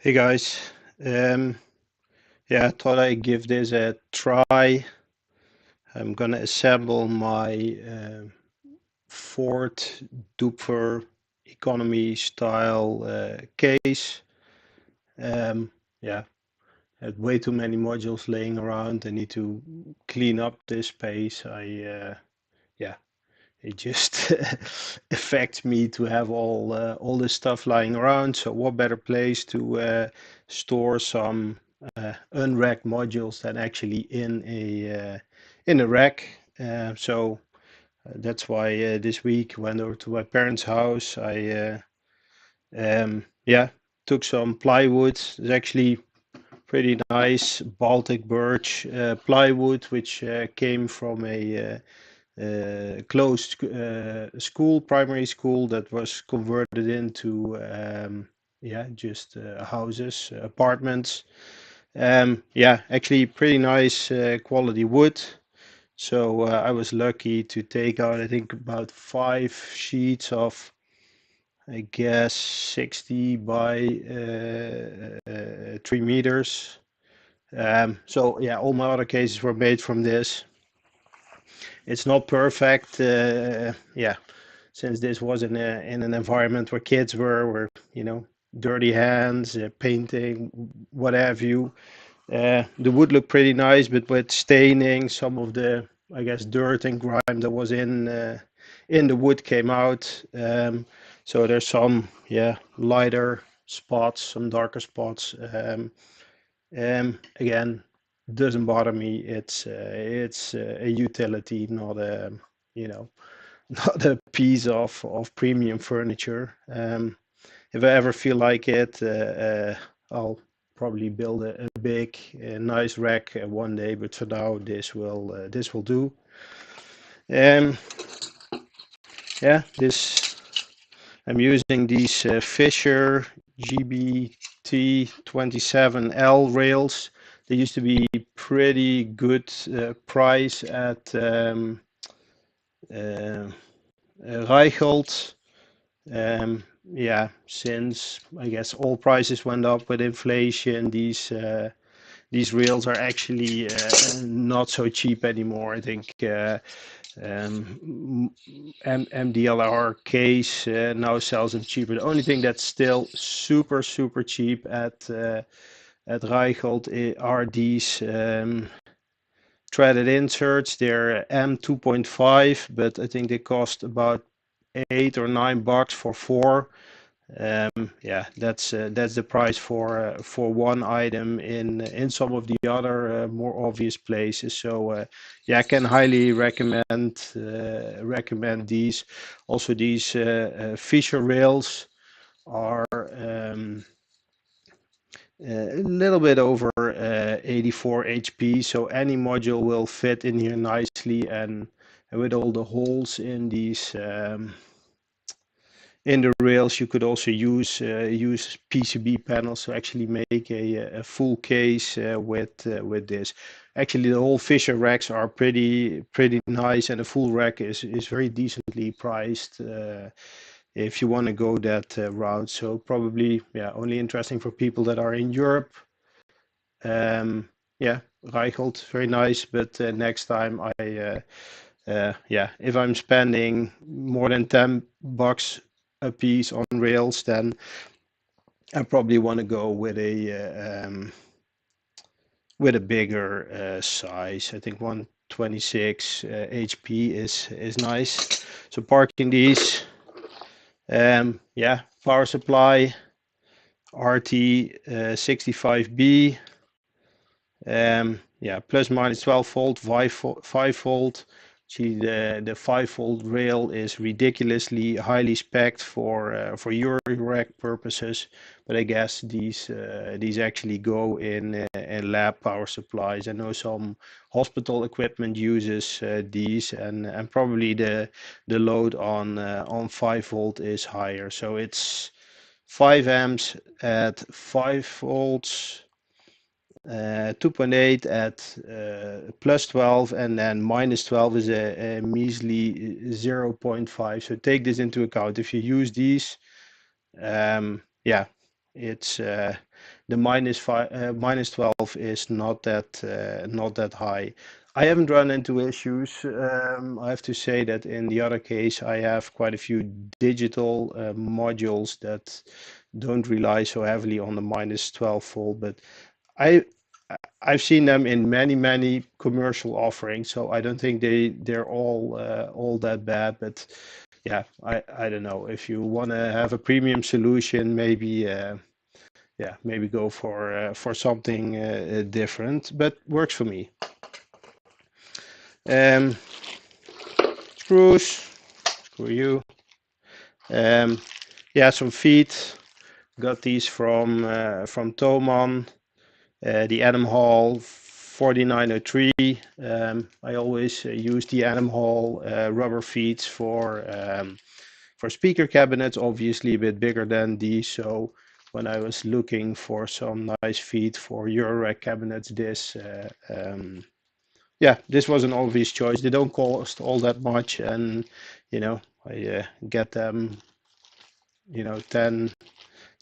Hey guys, um, yeah, I thought I'd give this a try. I'm gonna assemble my Ford Doepfer economy style case. Um, yeah, had way too many modules laying around. I need to clean up this space. Yeah, it just affects me to have all this stuff lying around. So what better place to store some unracked modules than actually in a rack. That's why this week went over to my parents' house. I took some plywood. It's actually pretty nice Baltic birch plywood, which came from a closed school, primary school that was converted into just houses, apartments. Yeah, actually pretty nice quality wood. So I was lucky to take out, I think, about 5 sheets of, I guess, 60 by 3 meters. So yeah, all my other cases were made from this. It's not perfect, yeah, since this was in an environment where kids were dirty hands, painting, what have you. The wood looked pretty nice, but with staining, some of the, I guess, dirt and grime that was in the wood came out. So there's some, yeah, lighter spots, some darker spots. Again, doesn't bother me. It's a utility, not a, you know, not a piece of premium furniture. If I ever feel like it, I'll probably build a big, nice rack one day. But for now, this will do. Um, yeah, this I'm using these Fisher GBT27L rails. They used to be pretty good price at uh, Reichelt. Yeah, since I guess all prices went up with inflation, these reels are actually not so cheap anymore. I think MDLR case now sells them cheaper. The only thing that's still super cheap at Reichelt are these threaded inserts. They're M2.5, but I think they cost about $8 or $9 for four. Yeah, that's the price for one item in some of the other more obvious places. So yeah, I can highly recommend these. Also, these Fisher rails are a little bit over 84 HP, so any module will fit in here nicely, and with all the holes in these. In the rails, you could also use PCB panels to actually make a full case with this. Actually, the whole Fisher racks are pretty nice, and a full rack is very decently priced if you want to go that route. So probably, yeah, only interesting for people that are in Europe. Yeah, Reichelt, very nice, but next time yeah, if I'm spending more than $10 a piece on rails, then I probably want to go with a bigger size. I think 126 HP is nice. So parking these, yeah, power supply RT 65B. Yeah, plus minus 12 volt, 5 volt. See, the 5 volt rail is ridiculously highly spec'd for Euro rack purposes, but I guess these actually go in lab power supplies. I know some hospital equipment uses these, and probably the load on 5 volt is higher. So it's 5 amps at 5 volts, 2.8 at plus 12, and then minus 12 is a measly 0.5. So take this into account. If you use these, yeah, It's the minus 12 is not that high. I haven't run into issues. I have to say that in the other case, I have quite a few digital modules that don't rely so heavily on the minus 12 volt, but I I've seen them in many commercial offerings, so I don't think they're all that bad. But yeah, I don't know. If you want to have a premium solution, maybe yeah, maybe go for something different, but works for me. Um, screws, screw you. Um, yeah, some feet. Got these from Thomann. The Adam Hall 4903. I always use the Adam Hall rubber feet for speaker cabinets, obviously a bit bigger than these. So when I was looking for some nice feet for Eurorack cabinets, yeah, this was an obvious choice. They don't cost all that much, and I get them, 10,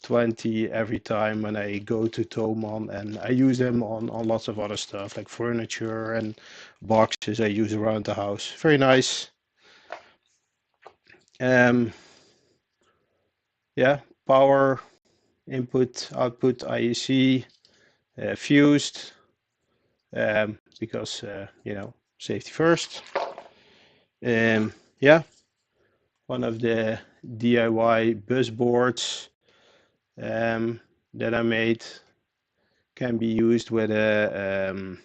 20 every time when I go to Thomann, and I use them on lots of other stuff like furniture and boxes I use around the house. Very nice. Um, yeah, power input, output, IEC, fused, because, safety first. Yeah, one of the DIY bus boards that I made can be used with an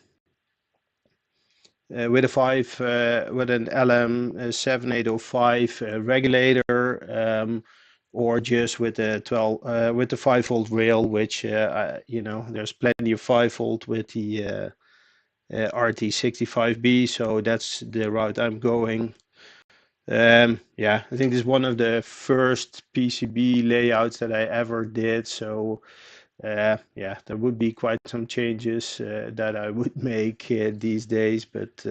LM7805 regulator, or just with a 12 with the 5-volt rail, which there's plenty of 5-volt with the RT65B, so that's the route I'm going. Yeah, I think this is one of the first PCB layouts that I ever did, so yeah, there would be quite some changes that I would make these days, but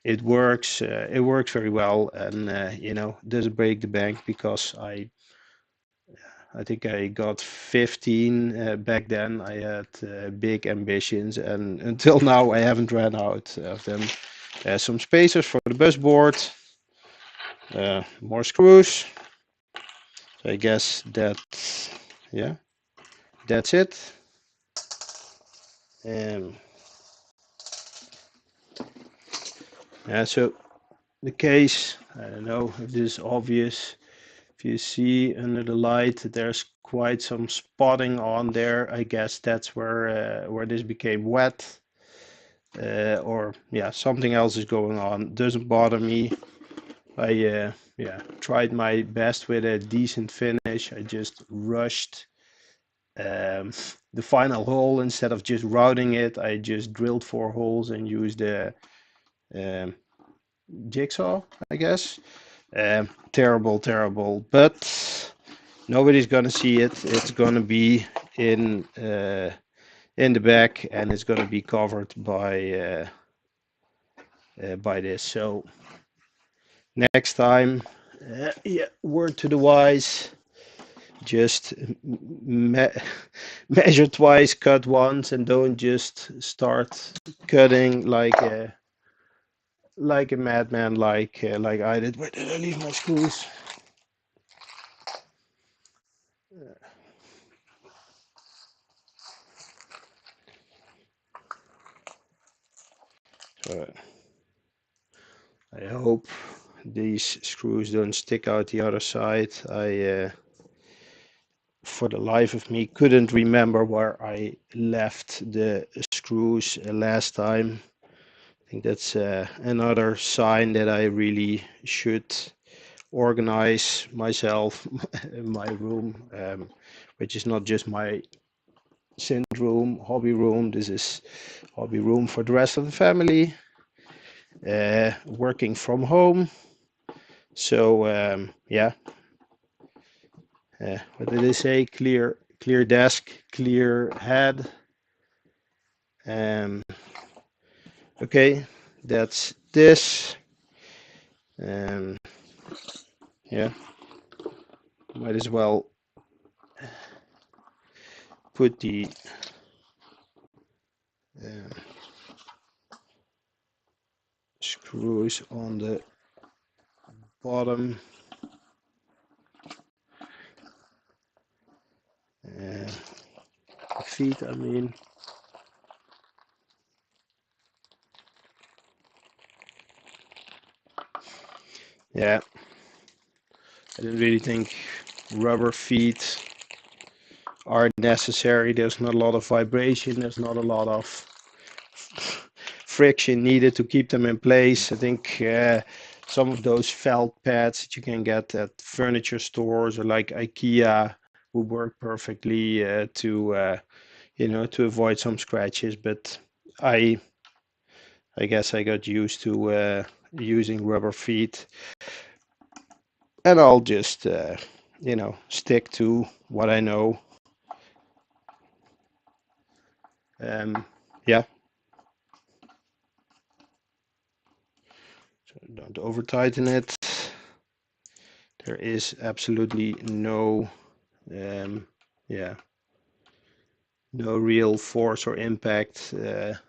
it works. It works very well, and doesn't break the bank, because I think I got 15 back then. I had big ambitions, and until now I haven't ran out of them. Some spacers for the bus board, more screws. So I guess yeah, that's it. Um, yeah, so the case, I don't know if this is obvious. If you see under the light, there's quite some spotting on there. I guess that's where this became wet, or yeah, something else is going on. Doesn't bother me. I yeah, tried my best with a decent finish. I just rushed the final hole instead of just routing it. I just drilled 4 holes and used a um, jigsaw, I guess. Terrible, but nobody's gonna see it. It's gonna be in the back, and it's gonna be covered by this. So next time, yeah, word to the wise: just me measure twice, cut once, and don't just start cutting like a madman, like I did. Where did I leave my screws? So I hope these screws don't stick out the other side. I for the life of me couldn't remember where I left the screws last time. I think that's another sign that I really should organize myself, my room, which is not just my syndrome, hobby room. This is hobby room for the rest of the family, working from home. So yeah, what did they say? Clear desk, clear head. Um, okay, that's this. Um, yeah, might as well put the uh, screws on the bottom. Feet, I mean. Yeah, I didn't really think rubber feet are necessary. There's not a lot of vibration. There's not a lot of friction needed to keep them in place. I think some of those felt pads that you can get at furniture stores or like IKEA would work perfectly to avoid some scratches. But I I guess I got used to using rubber feet, and I'll just stick to what I know. Yeah, so don't over tighten it. There is absolutely no yeah, no real force or impact. The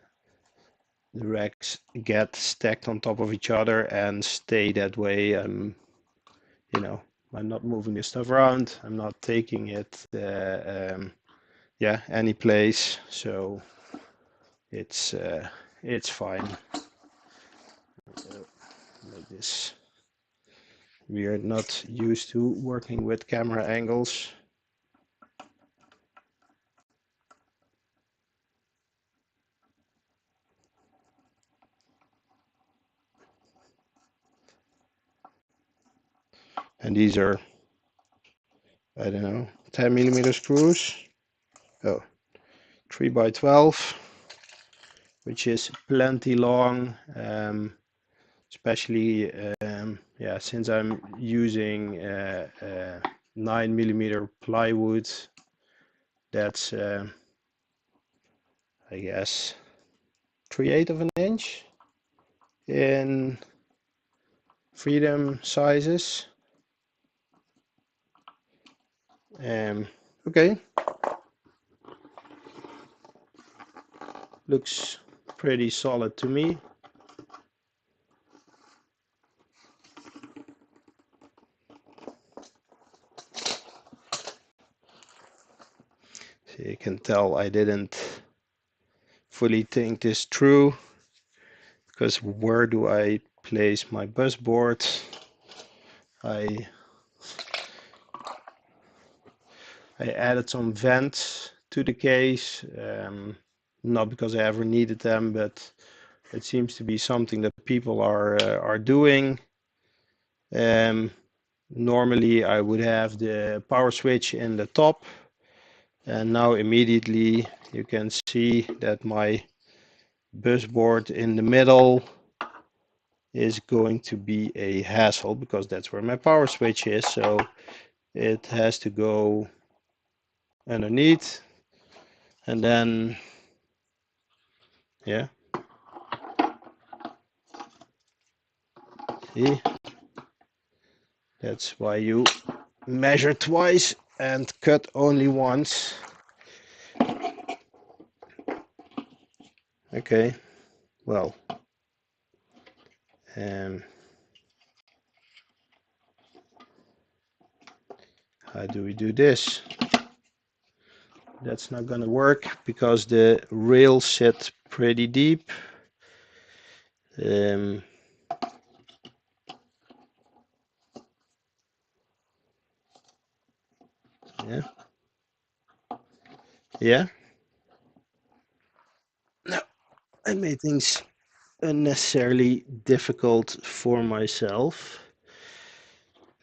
racks get stacked on top of each other and stay that way. I'm not moving this stuff around. I'm not taking it any place. So it's fine. Like this. We are not used to working with camera angles. And these are, I don't know, 10 millimeter screws. Oh, 3 by 12, which is plenty long. Especially since I'm using 9 millimeter plywood. That's I guess 3/8 of an inch in freedom sizes. Okay, looks pretty solid to me. So you can tell I didn't fully think this through, because where do I place my bus board? I added some vents to the case, not because I ever needed them, but it seems to be something that people are doing. Normally I would have the power switch in the top, and now immediately you can see that my bus board in the middle is going to be a hassle, because that's where my power switch is. So it has to go underneath, and then yeah, see, that's why you measure twice and cut only once. Okay, well, how do we do this? That's not gonna work because the rails sit pretty deep. Yeah, yeah. No, I made things unnecessarily difficult for myself.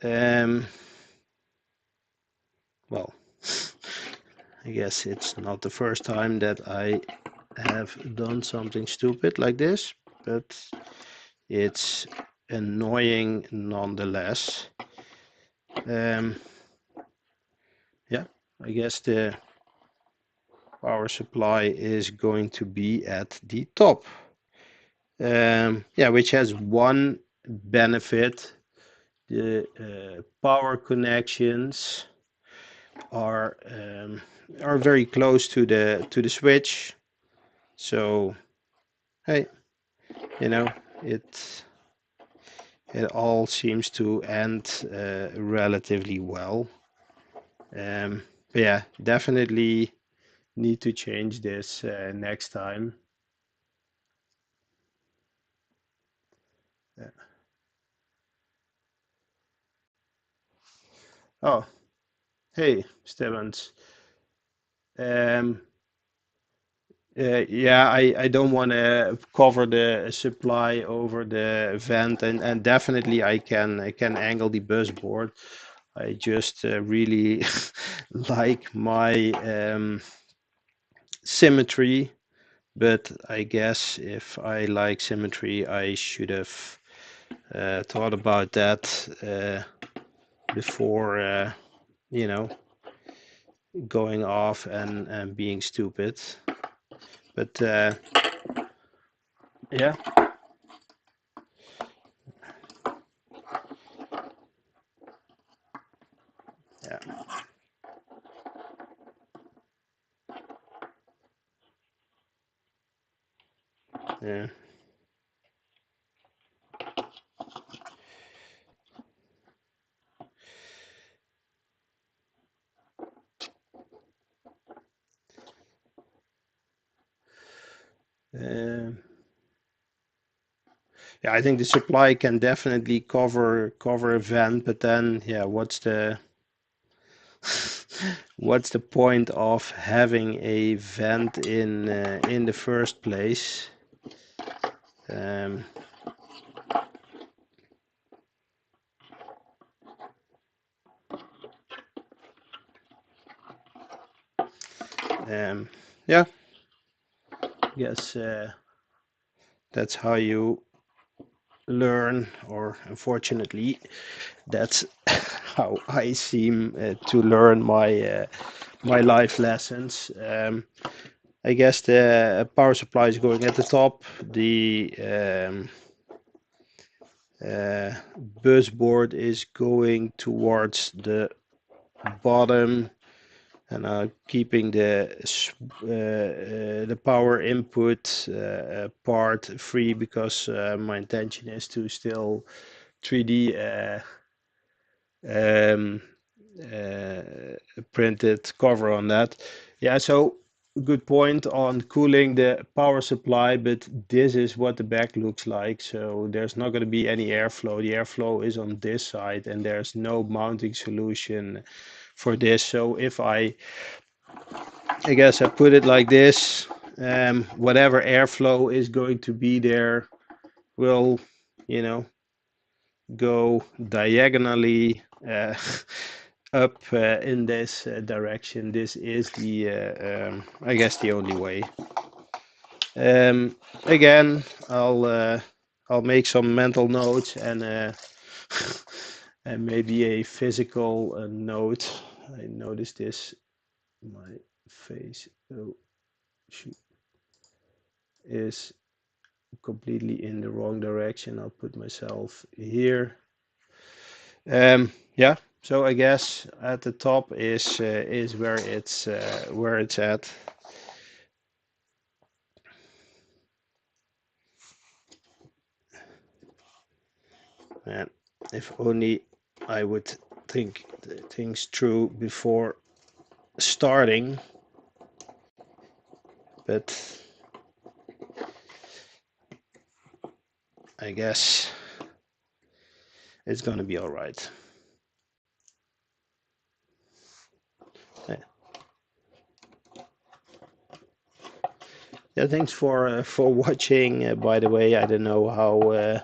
Well, I guess it's not the first time that I have done something stupid like this, but it's annoying nonetheless. Yeah, I guess the power supply is going to be at the top. Yeah, which has one benefit. The power connections are are very close to the switch. So hey, you know, it it all seems to end relatively well. But yeah, definitely need to change this next time. Yeah. Oh, hey, Stevens. Um, yeah, I don't want to cover the supply over the vent, and definitely I can angle the bus board. I just really like my symmetry, but I guess if I like symmetry, I should have thought about that before, you know, going off and being stupid. But yeah, yeah, yeah. Um, yeah, I think the supply can definitely cover a vent, but then yeah, what's the point of having a vent in the first place? Um, um, yeah, I guess that's how you learn, or unfortunately, that's how I seem to learn my life lessons. I guess the power supply is going at the top. The uh, bus board is going towards the bottom, and keeping the power input part free, because my intention is to still 3D um, uh, printed cover on that. Yeah, so good point on cooling the power supply, but this is what the back looks like. So there's not going to be any airflow. The airflow is on this side, and there's no mounting solution for this. So if I guess I put it like this, whatever airflow is going to be there will, you know, go diagonally up in this direction. This is the, I guess, the only way. Again, I'll make some mental notes and and maybe a physical note. I noticed this. My face shoot, is completely in the wrong direction. I'll put myself here. Yeah, so I guess at the top is where it's at. And if only I would think things through before starting, but I guess it's gonna be all right. Yeah, yeah, thanks for watching. By the way, I don't know how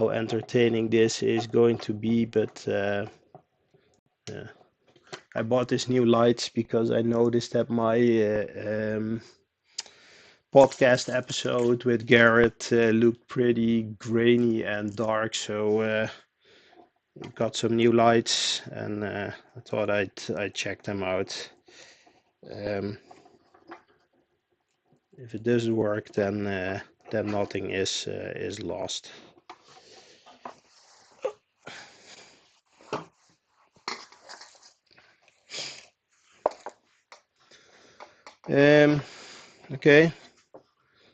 entertaining this is going to be, but yeah. I bought these new lights because I noticed that my podcast episode with Garrett looked pretty grainy and dark. So got some new lights, and I thought I'd check them out. Um, if it doesn't work, then nothing is lost. Okay,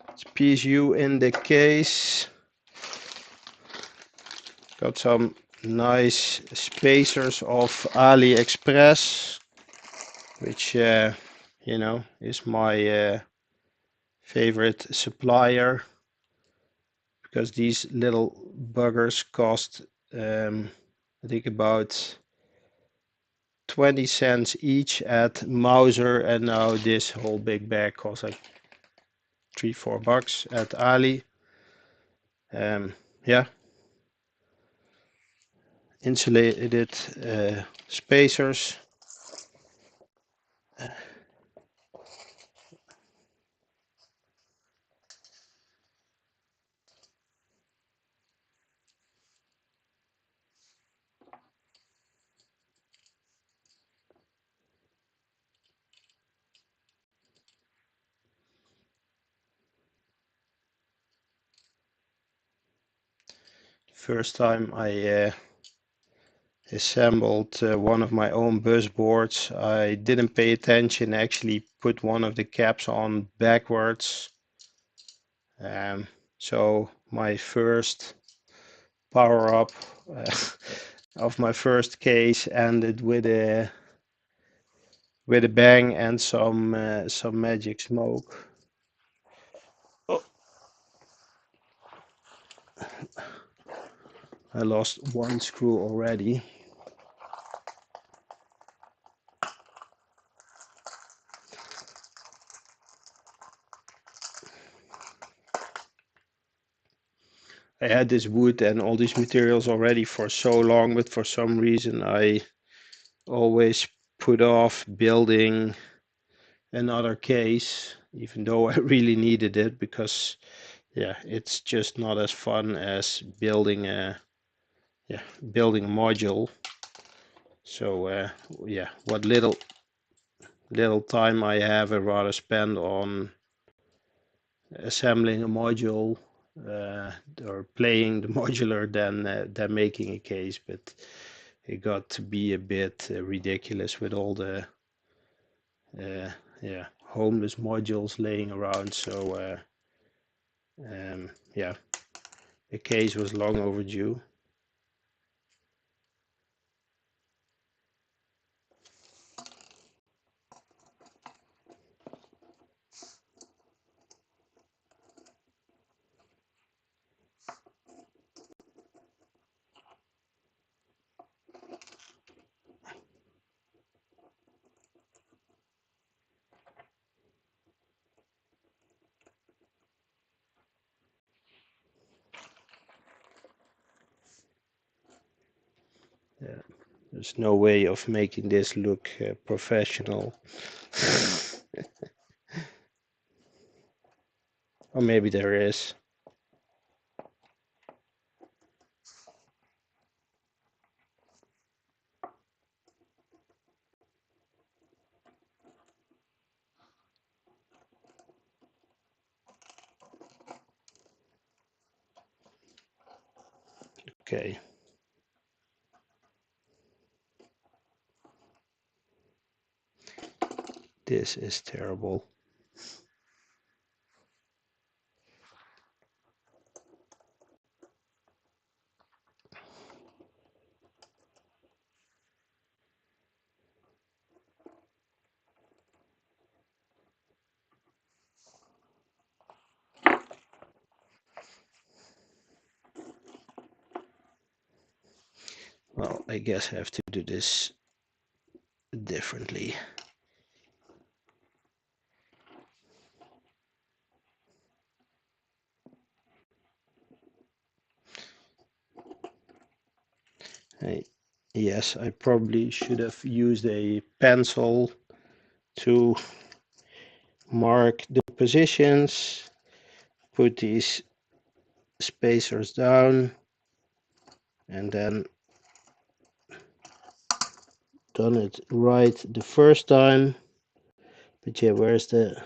it's PSU in the case. Got some nice spacers of AliExpress, which you know is my favorite supplier, because these little buggers cost I think about 20 cents each at Mauser, and now this whole big bag costs like $3-4 at Ali. Yeah, insulated spacers. First time I assembled one of my own bus boards, I didn't pay attention, actually put one of the caps on backwards. So my first power up of my first case ended with a bang and some magic smoke. Oh, I lost one screw already. I had this wood and all these materials already for so long, but for some reason I always put off building another case, even though I really needed it, because yeah, it's just not as fun as building a module. So yeah, what little time I have, I rather spend on assembling a module or playing the modular than making a case. But it got to be a bit ridiculous with all the yeah, homeless modules laying around. So yeah, the case was long overdue. Yeah, there's no way of making this look professional. Or maybe there is. Okay. This is terrible. Well, I guess I have to do this differently. Yes, I probably should have used a pencil to mark the positions, put these spacers down, and then done it right the first time. But yeah, where's the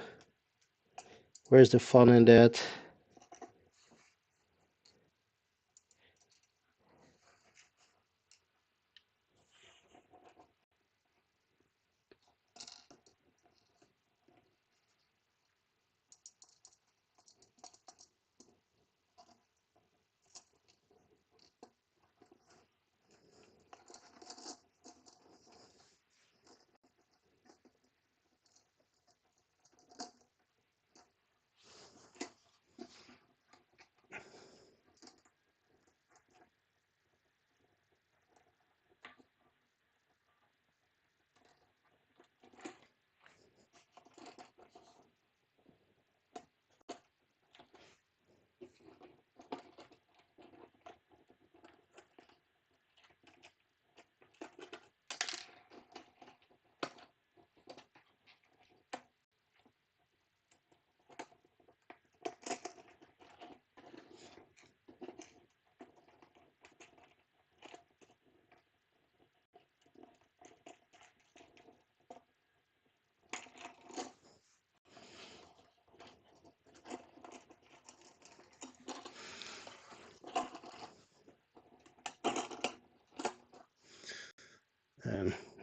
fun in that?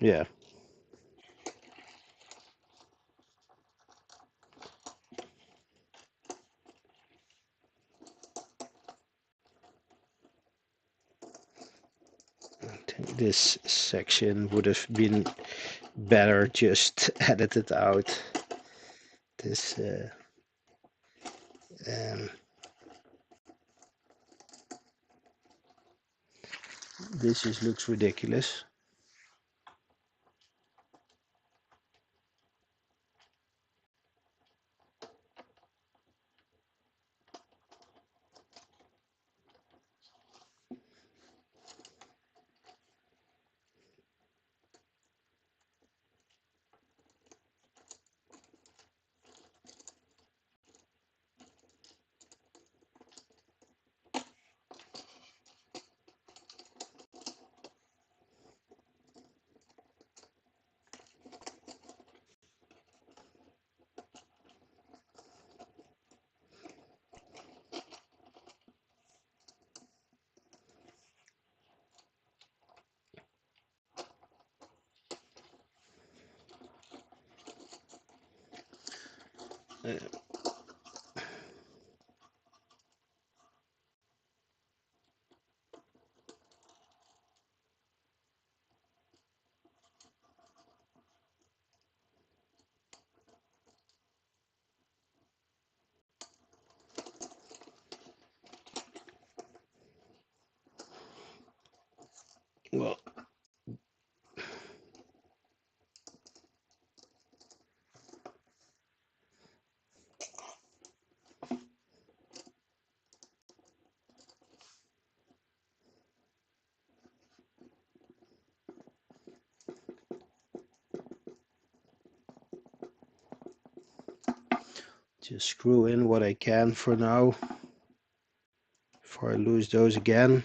Yeah. I think this section would have been better just edited out. This um, this just looks ridiculous. Uh, well, just screw in what I can for now before I lose those again.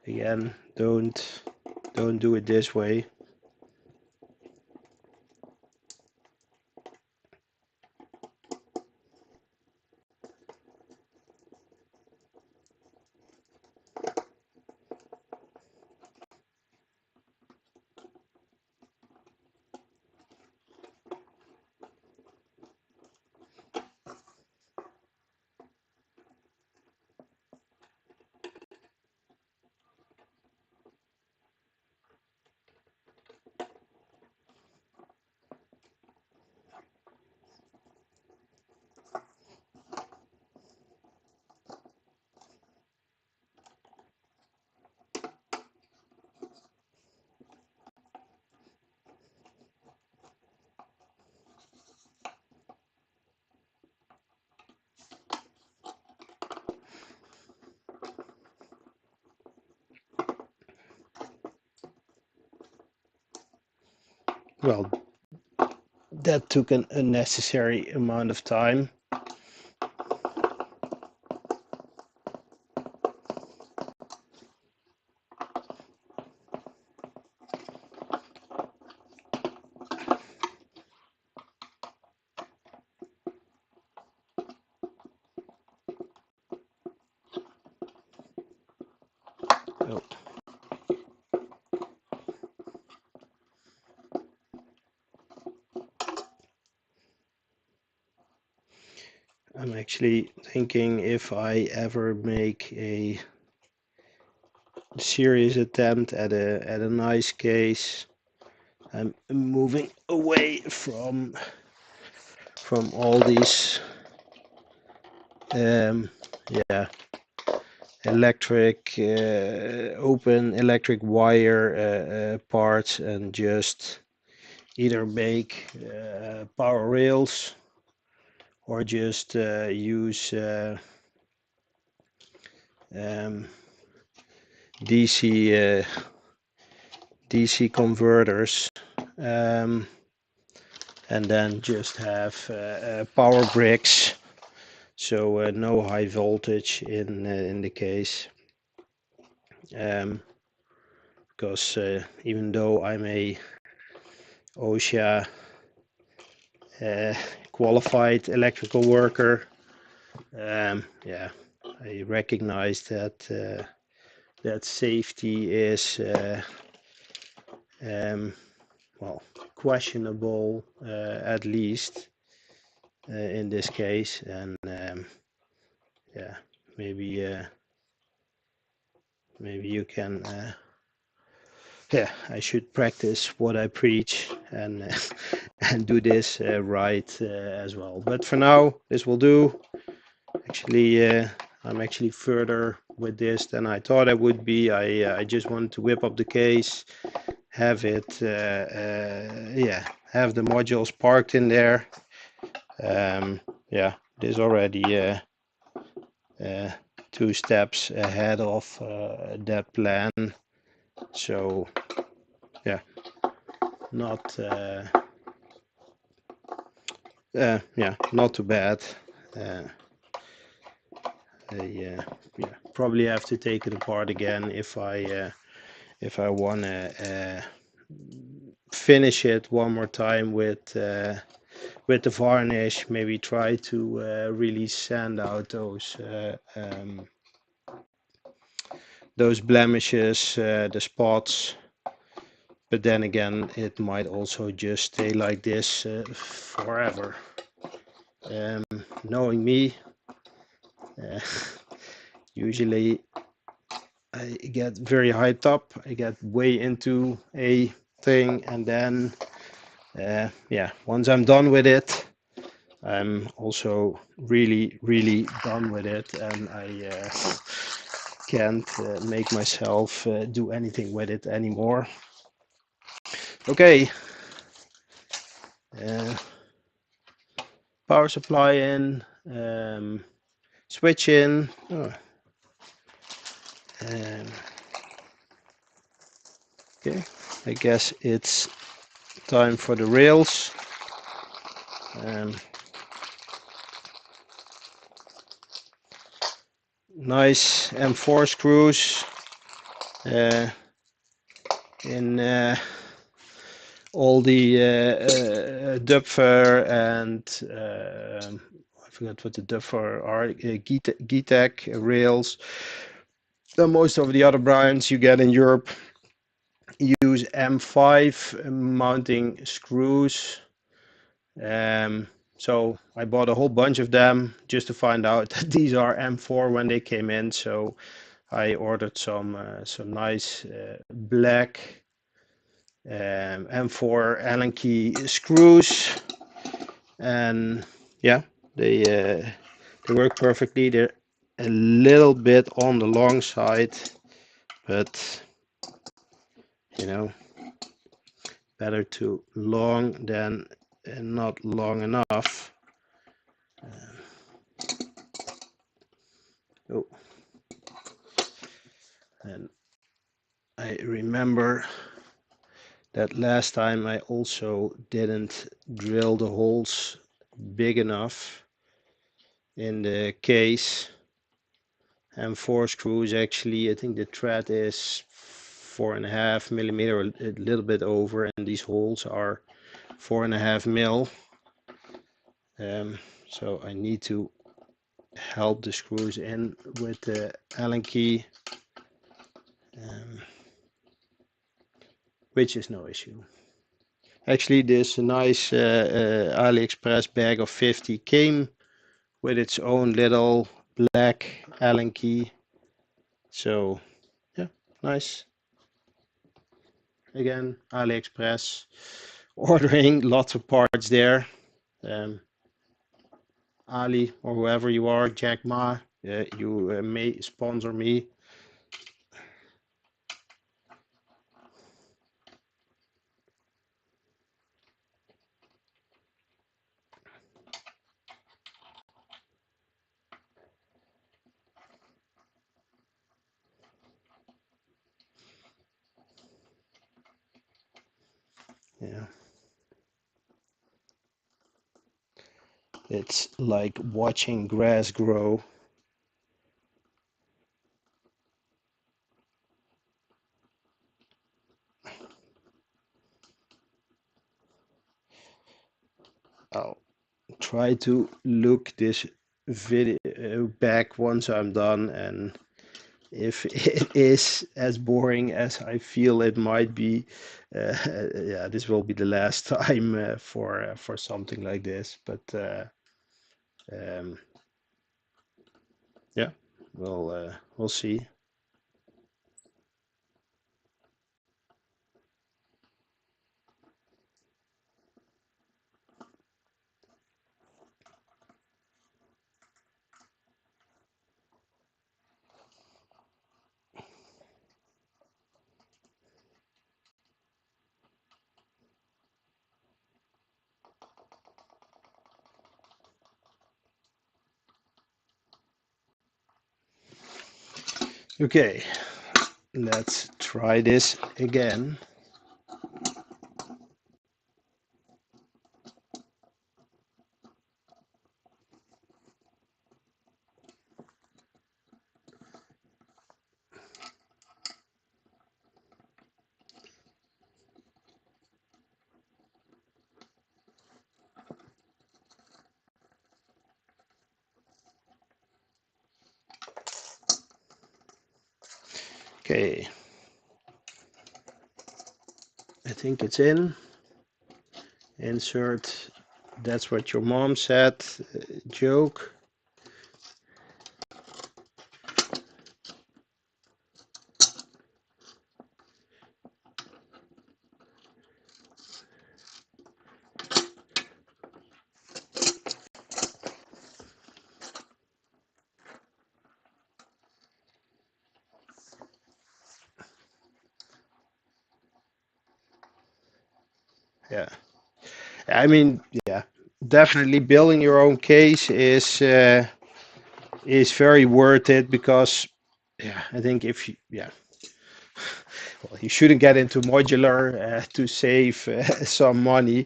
Again, don't do it this way. Well, that took an unnecessary amount of time. Oh, I'm actually thinking if I ever make a serious attempt at a nice case, I'm moving away from all these yeah, electric open electric wire parts, and just either make power rails or just use um, DC DC converters, um, and then just have power bricks, so no high voltage in the case. because even though I'm a OSHA qualified electrical worker, yeah, I recognize that safety is well, questionable at least in this case, and yeah, maybe maybe you can. Yeah, I should practice what I preach and and do this right as well. But for now, this will do. Actually, I'm actually further with this than I thought I would be. I just wanted to whip up the case, have it, yeah, have the modules parked in there. Yeah, this already uh, 2 steps ahead of that plan. So yeah, not yeah, not too bad. Uh, yeah, yeah, probably have to take it apart again if I wanna finish it one more time with the varnish. Maybe try to really sand out those blemishes, the spots. But then again, it might also just stay like this forever. Knowing me, uh, usually I get very hyped up. I get way into a thing, and then yeah, once I'm done with it, I'm also really done with it, and I can't make myself do anything with it anymore. Okay, uh, power supply in, switch in. Oh, okay, I guess it's time for the rails. Um, nice M4 screws in all the Doepfer and I forgot what the Doepfer are, Gitec rails. Most of the other brands you get in Europe use M5 mounting screws. So I bought a whole bunch of them just to find out that these are M4 when they came in. So I ordered some nice black M4 Allen key screws, and yeah, they work perfectly. They're a little bit on the long side, but you know, better too long than not long enough. Oh, and I remember that last time I also didn't drill the holes big enough in the case. And 4 screws actually, I think the thread is 4.5 millimeter, a little bit over, and these holes are 4.5 mil. So I need to help the screws in with the Allen key, which is no issue. Actually, this nice AliExpress bag of 50 came with its own little black Allen key. So yeah, nice. Again, AliExpress, ordering lots of parts there. Ali or whoever you are, Jack Ma, you may sponsor me. Yeah, it's like watching grass grow. I'll try to look this video back once I'm done, and if it is as boring as I feel it might be, yeah, this will be the last time for something like this. But um, yeah, we'll see. Okay, let's try this again. Okay, I think it's in. Insert. That's what your mom said. Joke. Yeah. I mean, yeah, definitely building your own case is very worth it because, yeah, I think if you, yeah, well, you shouldn't get into modular to save some money.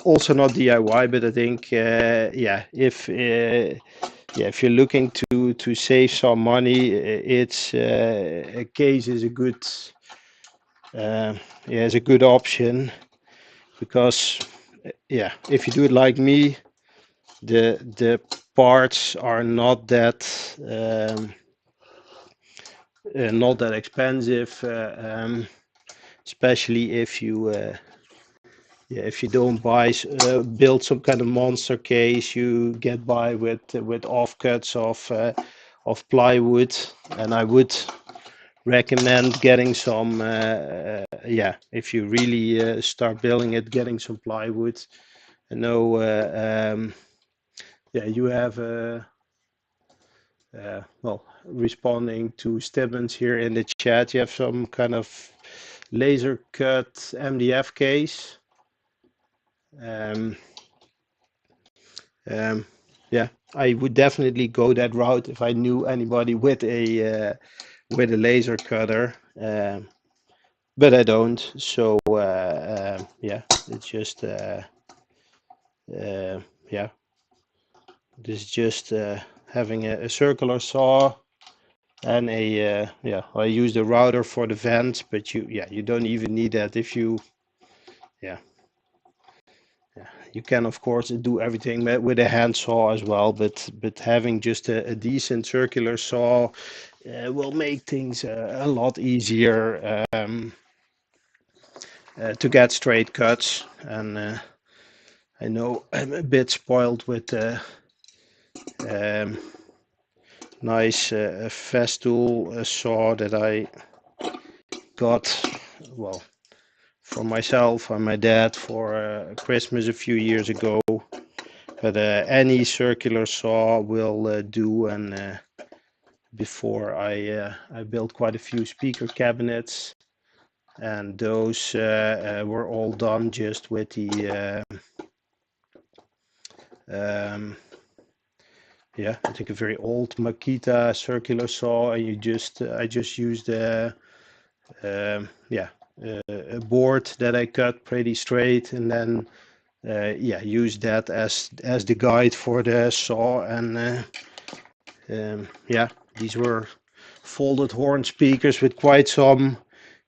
Also not DIY, but I think, yeah, if you're looking to save some money, it's a case is a good, yeah, is a good option because, yeah, if you do it like me, the parts are not that expensive, especially if you yeah, if you don't build some kind of monster case, you get by with offcuts of plywood, and I would recommend getting some yeah, if you really start building it, getting some plywood. I know yeah, you have well, responding to Stebbins here in the chat, you have some kind of laser cut MDF case. Um, yeah, I would definitely go that route if I knew anybody with a laser cutter, but I don't. So yeah, it's just yeah, this is just having a circular saw and a yeah. I use the router for the vents, but you don't even need that if you yeah. Yeah, you can of course do everything with a hand saw as well, but having just a decent circular saw will make things a lot easier to get straight cuts. And I know I'm a bit spoiled with um, nice Festool saw that I got, well, for myself and my dad for Christmas a few years ago. But any circular saw will do, and before I built quite a few speaker cabinets, and those were all done just with the yeah, I think a very old Makita circular saw, and I just used yeah, a board that I cut pretty straight, and then yeah, use that as the guide for the saw. And yeah, these were folded horn speakers with quite some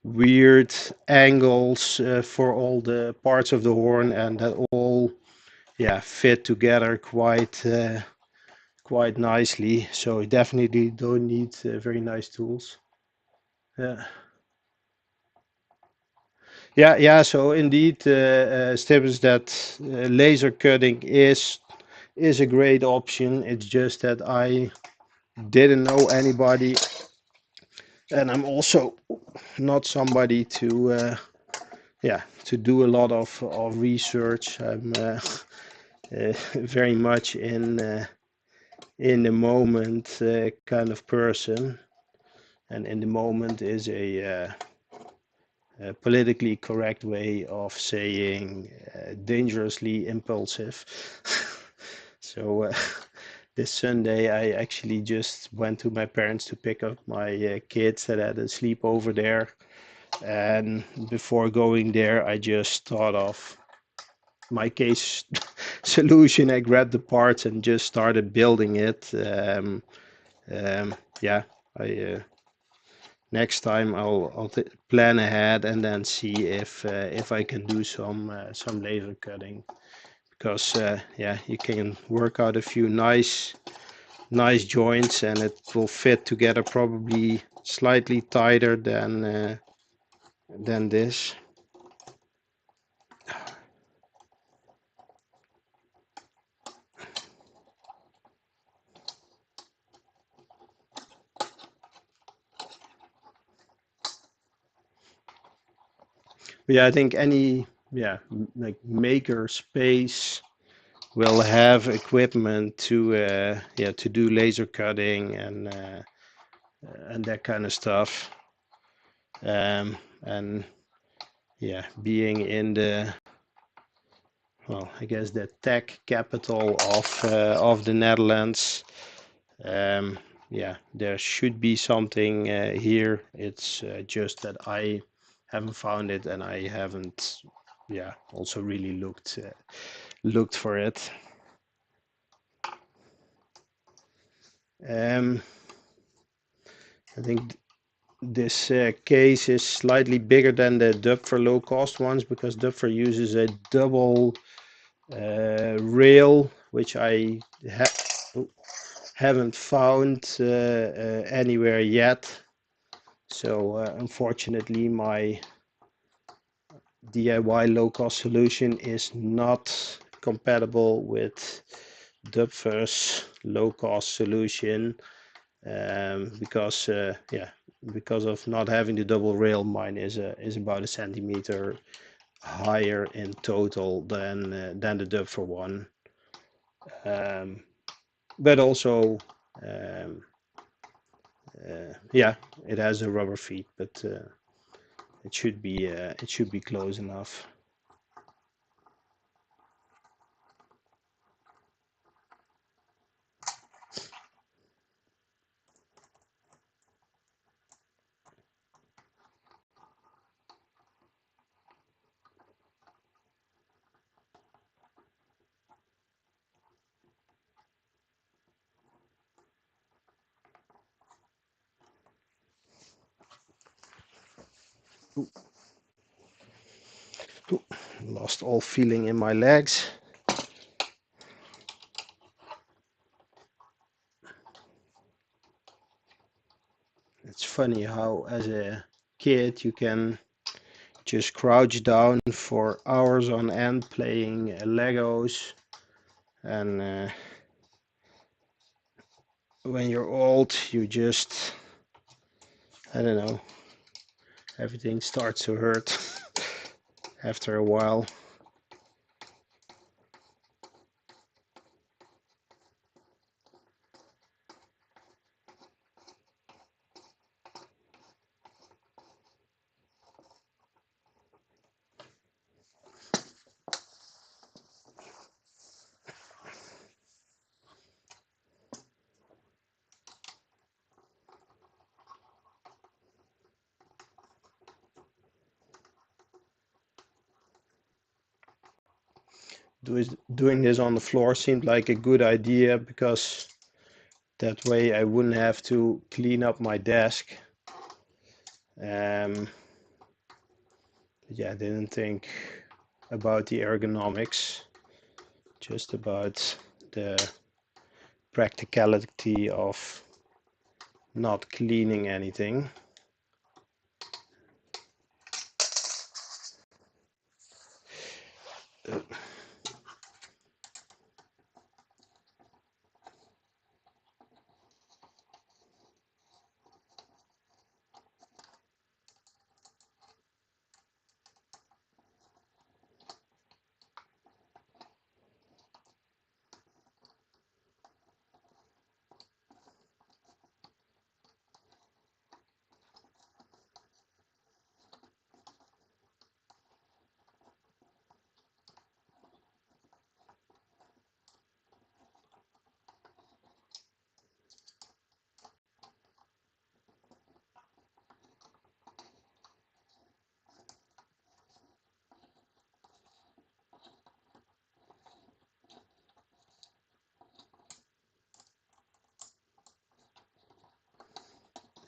weird angles for all the parts of the horn, and that all, yeah, fit together quite nicely. So you definitely don't need very nice tools. Yeah. Yeah. So indeed, Stibbs, that laser cutting is a great option. It's just that I didn't know anybody, and I'm also not somebody to yeah, to do a lot of research. I'm very much in the moment kind of person, and in the moment is a politically correct way of saying dangerously impulsive. So this Sunday, I actually just went to my parents to pick up my kids that had a sleepover there. And before going there, I just thought of my case solution. I grabbed the parts and just started building it. Yeah, I next time I'll plan ahead and then see if I can do some laser cutting, because yeah, you can work out a few nice joints and it will fit together probably slightly tighter than this. But yeah, I think any, yeah, like maker space will have equipment to yeah, to do laser cutting and that kind of stuff. And yeah, being in the, well, I guess the tech capital of the Netherlands, yeah, there should be something here. It's just that I haven't found it, and I haven't, yeah, also really looked for it. Um, I think this case is slightly bigger than the Doepfer low cost ones, because Doepfer uses a double rail, which I haven't found anywhere yet. So unfortunately, my DIY low cost solution is not compatible with Doepfer's low cost solution, because yeah, because of not having the double rail. Mine is about a centimeter higher in total than the Doepfer one. Um, but also, um, yeah, it has a rubber feet, but it should be close enough. Ooh, ooh, lost all feeling in my legs. It's funny how, as a kid, you can just crouch down for hours on end playing Legos, and when you're old, you just, I don't know, everything starts to hurt after a while. Doing this on the floor seemed like a good idea, because that way I wouldn't have to clean up my desk. Um, Yeah, I didn't think about the ergonomics, just about the practicality of not cleaning anything.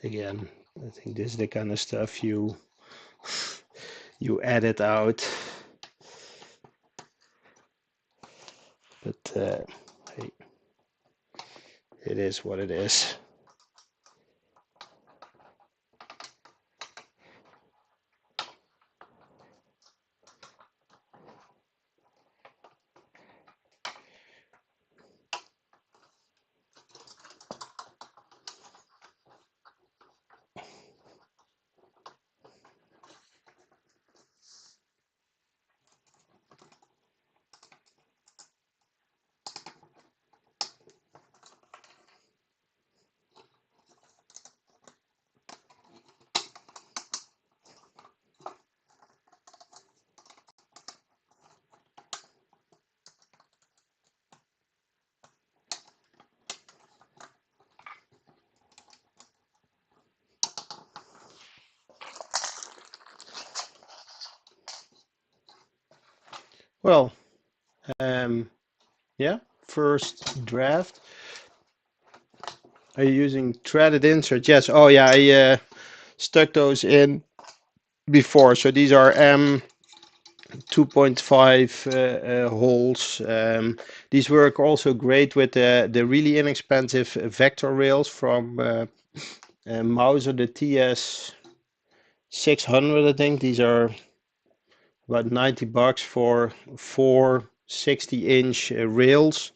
Again, I think this is the kind of stuff you edit out, but hey, it is what it is. Well, yeah, first draft. Are you using threaded inserts? Yes. Oh yeah, I stuck those in before. So these are 2.5 holes. These work also great with the really inexpensive vector rails from Mauser, the TS 600, I think. These are about 90 bucks for four 60-inch rails.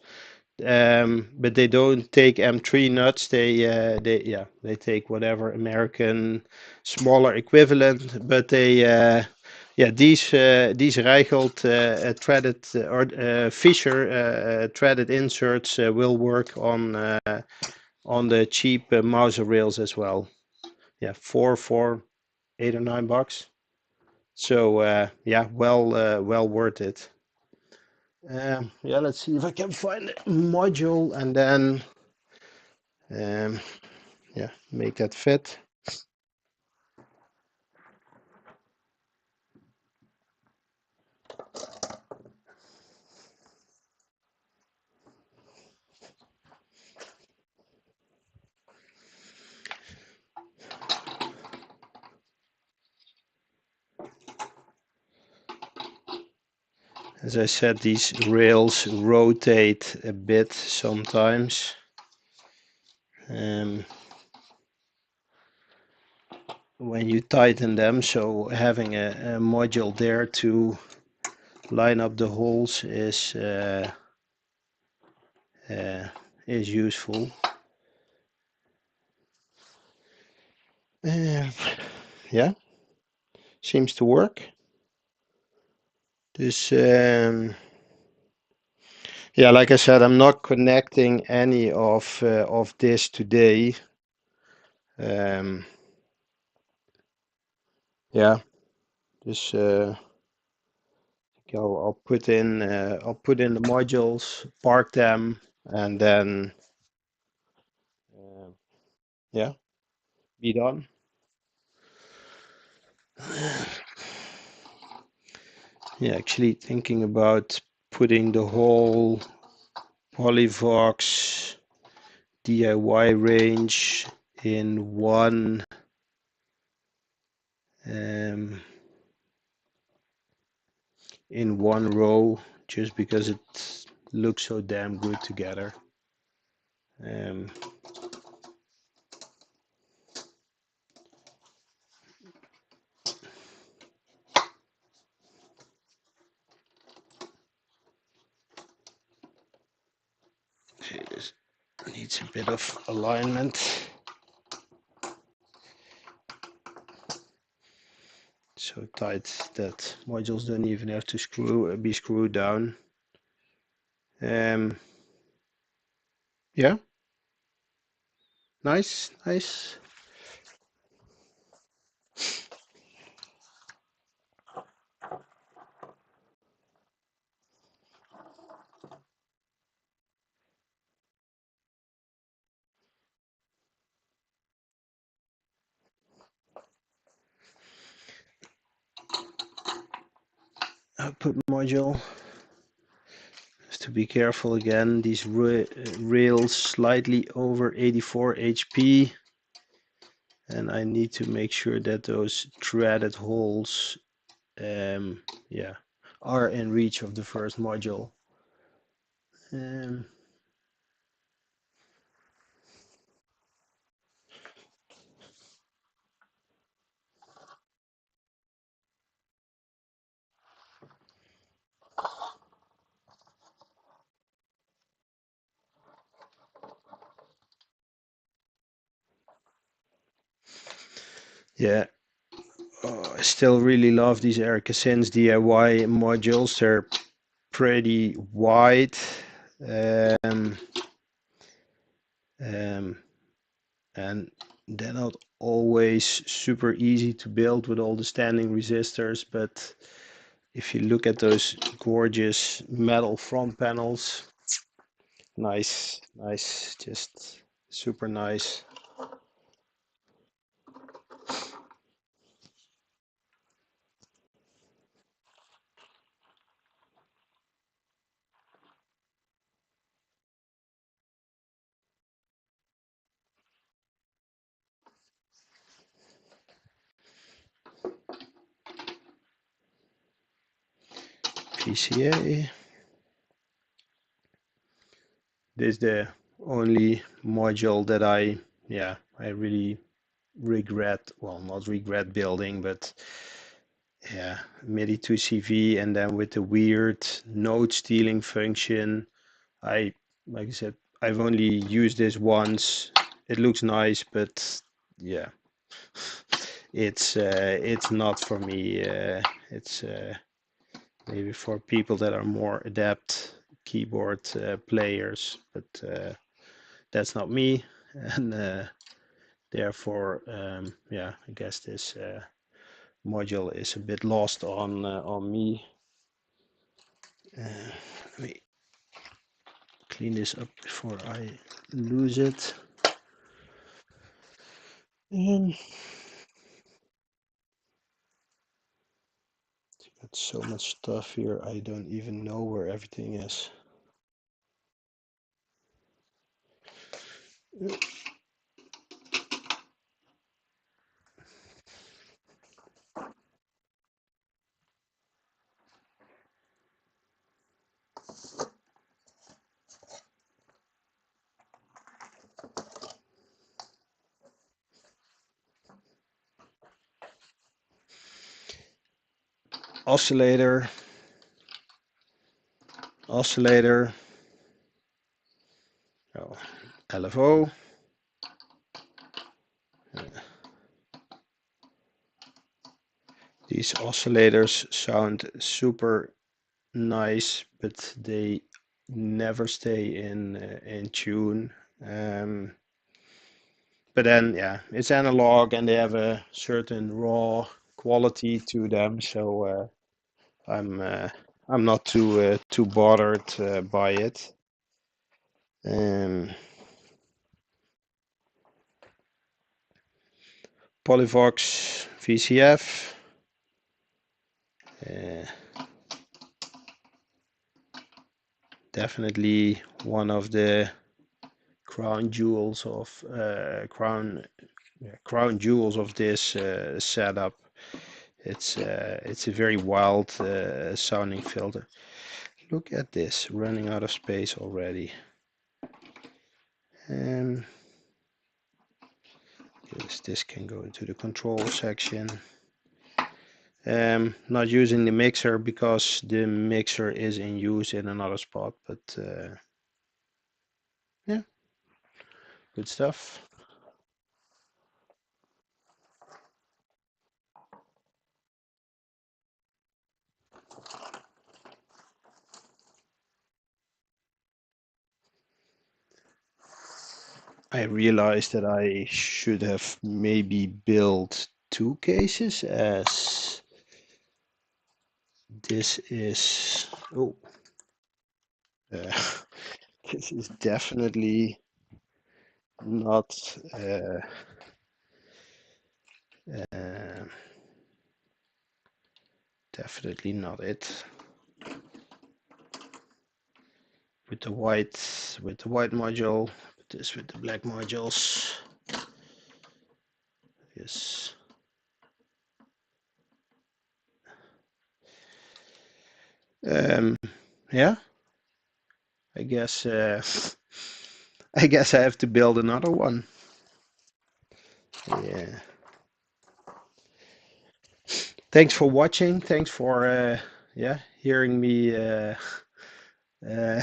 But they don't take M3 nuts. They take whatever American smaller equivalent. But these Reichelt threaded or Fisher threaded inserts will work on the cheap Mauser rails as well. Yeah, four, 8 or 9 bucks. So yeah, well worth it. Yeah, let's see if I can find a module and then yeah, make that fit. As I said, these rails rotate a bit sometimes. When you tighten them, so having a module there to line up the holes is useful. Yeah, seems to work. This yeah, like I said, I'm not connecting any of this today. Yeah, this I'll put in the modules, park them, and then yeah, be done. Yeah, actually thinking about putting the whole Polyvox DIY range in one in one row just because it looks so damn good together. Um, it needs a bit of alignment. So tight that modules don't even have to be screwed down. Yeah, nice, nice. Output module. Have to be careful again. These rails slightly over 84 HP, and I need to make sure that those threaded holes, yeah, are in reach of the first module. Yeah, oh, I still really love these Erica Sins DIY modules. They're pretty wide. Um, um, and they're not always super easy to build with all the standing resistors, but if you look at those gorgeous metal front panels, nice, nice, just super nice. PCA. This is the only module that I really regret, well, not regret building, but yeah, MIDI to CV, and then with the weird note stealing function. Like I said, I've only used this once. It looks nice, but yeah, it's not for me. It's maybe for people that are more adept keyboard players, but that's not me, and therefore, yeah, I guess this module is a bit lost on me. Let me clean this up before I lose it. And got so much stuff here, I don't even know where everything is. Oscillator, oscillator, oh, LFO. These oscillators sound super nice, but they never stay in tune. But then, yeah, it's analog and they have a certain raw quality to them, so I'm not too bothered by it. Polyvox VCF. Uh, Definitely one of the crown jewels of crown jewels of this setup. It's a very wild sounding filter. Look at this, running out of space already. Um, this can go into the control section. Not using the mixer because the mixer is in use in another spot, but yeah, good stuff. I realized that I should have maybe built two cases, as this is, oh, uh, this is definitely not uh, definitely not it. With the white module, this with the black modules. Yes. Yeah, I guess I guess I have to build another one. Yeah. Thanks for watching. Thanks for yeah, uh,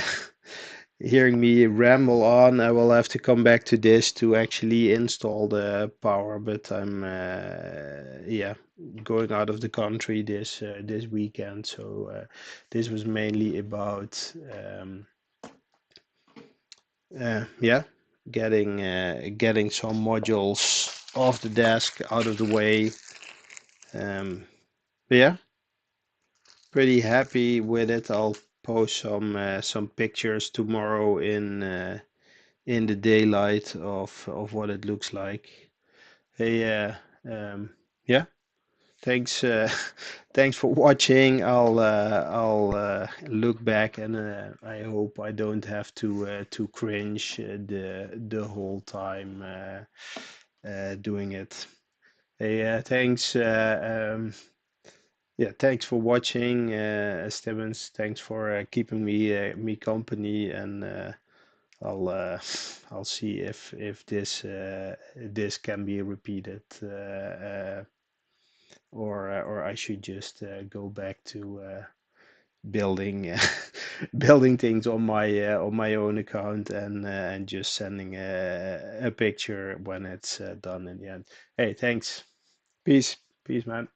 hearing me ramble on. I will have to come back to this to actually install the power, but I'm yeah, going out of the country this weekend, so this was mainly about yeah, getting some modules off the desk, out of the way. But yeah, pretty happy with it. I'll post some pictures tomorrow in the daylight of what it looks like. Hey, yeah, thanks thanks for watching. I'll look back, and I hope I don't have to cringe the whole time doing it. Hey, thanks. Yeah, thanks for watching, Stevens. Thanks for keeping me company, and I'll uh, I'll see if this can be repeated, or I should just go back to building building things on my own account, and just sending a picture when it's done in the end. Hey, thanks. Peace, peace, man.